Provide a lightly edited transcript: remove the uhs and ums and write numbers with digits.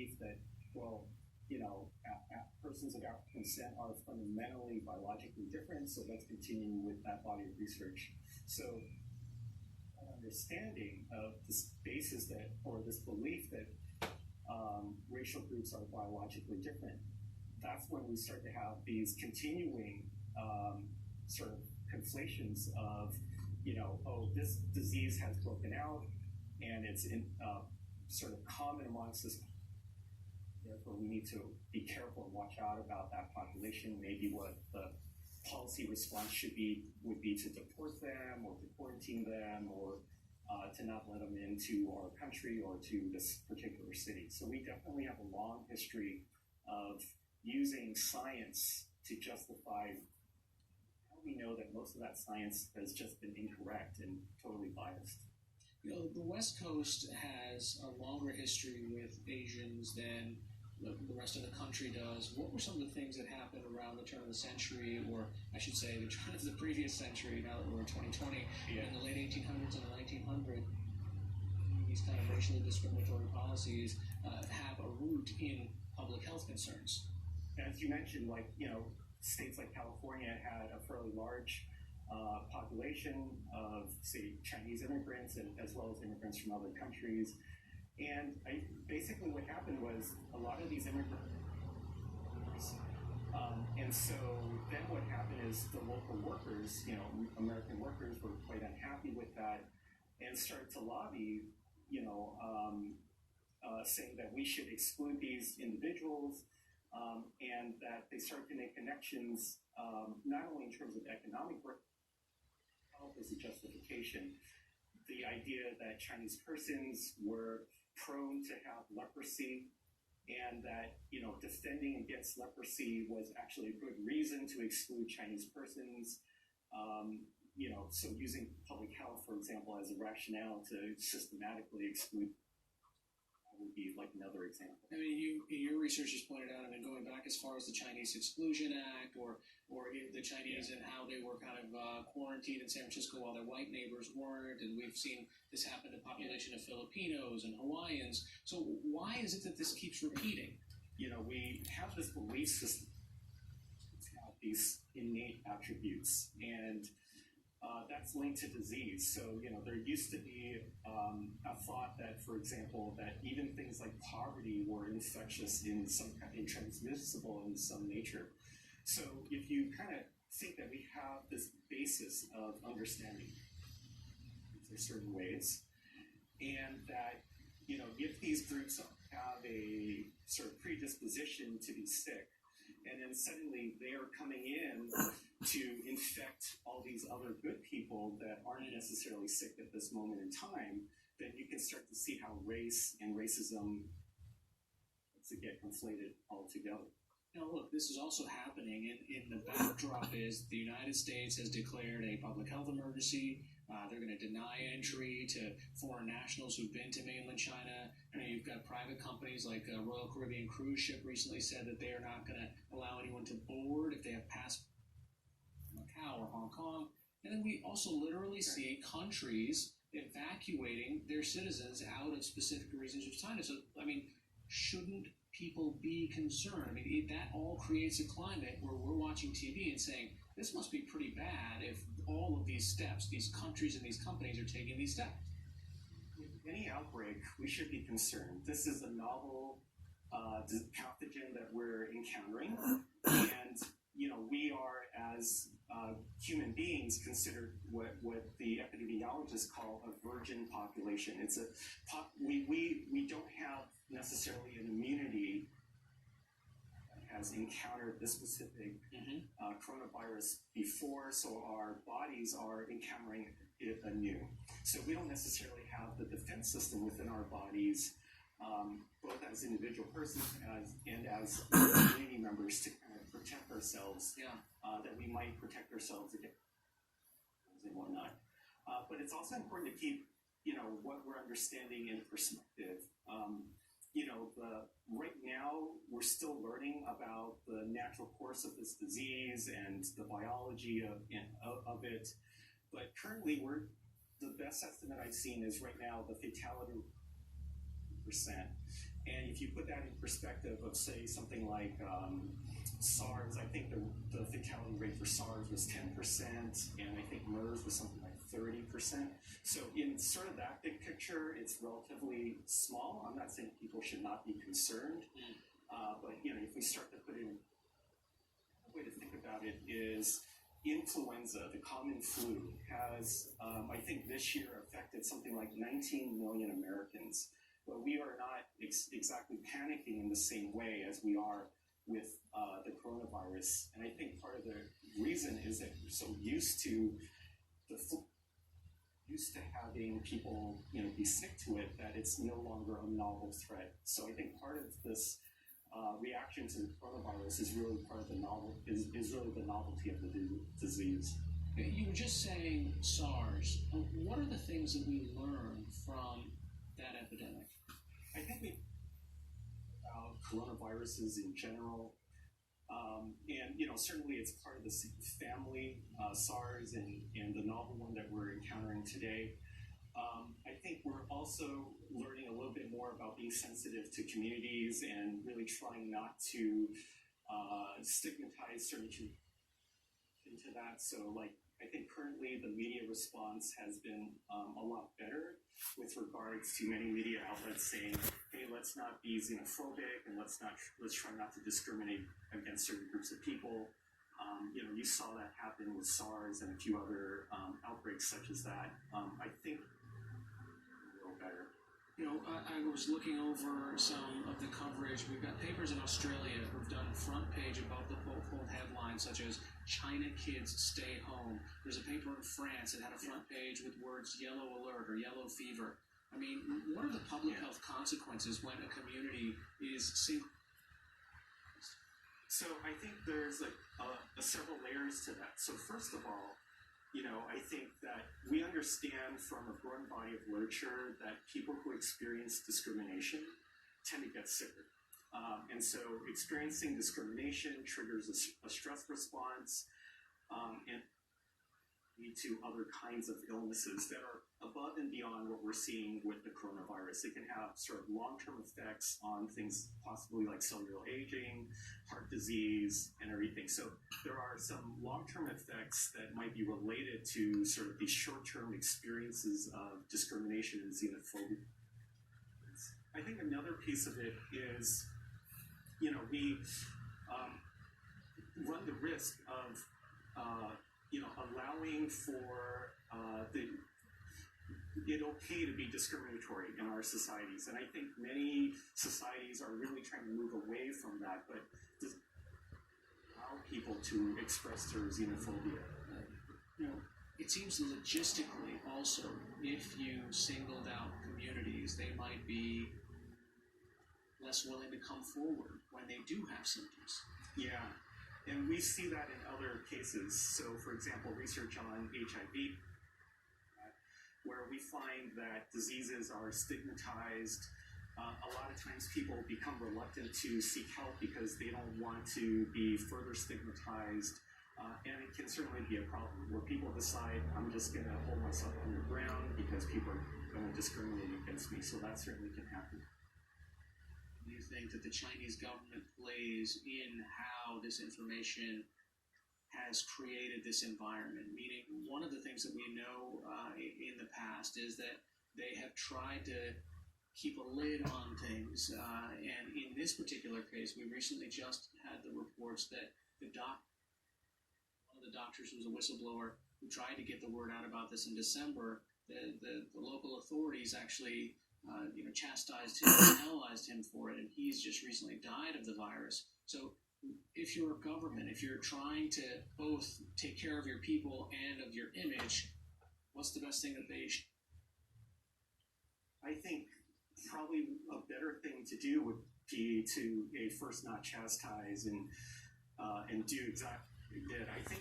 belief that, well, persons of African descent are fundamentally biologically different, so let's continue with that body of research. So an understanding of this basis that, or this belief that racial groups are biologically different, that's when we start to have these continuing sort of conflations of, this disease has broken out and it's sort of common amongst us. Therefore, we need to be careful and watch out about that population. Maybe what the policy response would be to deport them or to quarantine them or to not let them into our country or to this particular city. So we definitely have a long history of using science to justify how we know that most of that science has just been incorrect and totally biased. The West Coast has a longer history with Asians than the rest of the country does. What were some of the things that happened around the turn of the century, or I should say the turn of the previous century, now that we're in 2020, in the late 1800s and the 1900s, these kind of racially discriminatory policies have a root in public health concerns? As you mentioned, states like California had a fairly large population of, say, Chinese immigrants as well as immigrants from other countries. And basically what happened was a lot of these immigrants, and so then what happened is the local workers, American workers were quite unhappy with that and started to lobby, saying that we should exclude these individuals, and that they started to make connections, not only in terms of economic health as a justification, the idea that Chinese persons were prone to have leprosy, and that defending against leprosy was actually a good reason to exclude Chinese persons. So using public health, for example, as a rationale to systematically exclude would be like another example. I mean, your research has pointed out, going back as far as the Chinese Exclusion Act, or the Chinese and how they were kind of quarantined in San Francisco while their white neighbors weren't, and we've seen this happen to the population of Filipinos and Hawaiians. So why is it that this keeps repeating? We have this belief system, have these innate attributes, and that's linked to disease. So, there used to be a thought that, for example, that even things like poverty were infectious in some kind, and transmissible in some nature. So if you kind of think that we have this basis of understanding in certain ways, and that, if these groups have a sort of predisposition to be sick, and then suddenly they are coming in to infect all these other good people that aren't necessarily sick at this moment in time, then you can start to see how race and racism get conflated altogether. Now, look, this is also happening, and the backdrop is the United States has declared a public health emergency. They're going to deny entry to foreign nationals who've been to mainland China. You've got private companies like Royal Caribbean Cruise Ship recently said that they are not going to allow anyone to board if they have passports from Macau or Hong Kong. And then we also literally see countries evacuating their citizens out of specific regions of China. So, shouldn't people be concerned? That all creates a climate where we're watching TV and saying, this must be pretty bad if all of these steps, these countries and these companies are taking these steps. With any outbreak, we should be concerned. This is a novel pathogen that we're encountering, and we are, as human beings, considered what the epidemiologists call a virgin population. It's we don't have necessarily an immunity that has encountered this specific coronavirus before, so our bodies are encountering it anew. So we don't necessarily have the defense system within our bodies, both as individual persons and as community members, to kind of protect ourselves, that we might protect ourselves against and whatnot. But it's also important to keep, what we're understanding in perspective. Right now, we're still learning about the natural course of this disease and the biology of it. But currently, the best estimate I've seen is right now the fatality percent. And if you put that in perspective of, say, something like SARS, I think the fatality rate for SARS was 10%, and I think MERS was something like 30%. So in sort of that big picture, it's relatively small. I'm not saying people should not be concerned, but if we start to put in, a way to think about it is influenza, the common flu, has, I think this year affected something like 19 million Americans. But we are not exactly panicking in the same way as we are with the coronavirus. And I think part of the reason is that we're so used to having people, be sick to it, that it's no longer a novel threat. So I think part of this reaction to the coronavirus is really part of the is really the novelty of the disease. You were just saying SARS. What are the things that we learned from that epidemic? I think coronaviruses in general, and certainly it's part of the family, SARS and the novel one that we're encountering today. I think we're also learning a little bit more about being sensitive to communities and really trying not to stigmatize certain into that. So, I think currently the media response has been a lot better with regards to many media outlets saying, hey, let's not be xenophobic and let's try not to discriminate against certain groups of people. You saw that happen with SARS and a few other outbreaks such as that. I think a little better. I was looking over some of the coverage. We've got papers in Australia who've done front page above the whole headlines, such as China kids stay home. There's a paper in France that had a front page with words yellow alert or yellow fever. I mean, what are the public health consequences when a community is single? So I think there's several layers to that. So first of all, I think that we understand from a growing body of literature that people who experience discrimination tend to get sicker. And so experiencing discrimination triggers a stress response and lead to other kinds of illnesses that are above and beyond what we're seeing with the coronavirus. It can have sort of long-term effects on things possibly like cellular aging, heart disease, and everything. So there are some long-term effects that might be related to sort of these short-term experiences of discrimination and xenophobia. I think another piece of it is, we run the risk of, allowing for it okay to be discriminatory in our societies. And I think many societies are really trying to move away from that, but allow people to express their xenophobia. It seems logistically also, if you singled out communities, they might be less willing to come forward when they do have symptoms. Yeah, and we see that in other cases. So, for example, research on HIV, where we find that diseases are stigmatized. A lot of times people become reluctant to seek help because they don't want to be further stigmatized. And it can certainly be a problem where people decide, I'm just going to hold myself underground because people are going to discriminate against me. So that certainly can happen. Do you think that the Chinese government plays in how this information has created this environment? Meaning, one of the things that we know in the past is that they have tried to keep a lid on things. And in this particular case, we recently just had the reports that one of the doctors who was a whistleblower who tried to get the word out about this in December, the local authorities actually chastised him and penalized him for it, and he's just recently died of the virus. So if you're a government, if you're trying to both take care of your people and of your image, what's the best thing that they should? I think probably a better thing to do would be to first not chastise and do exactly that. I think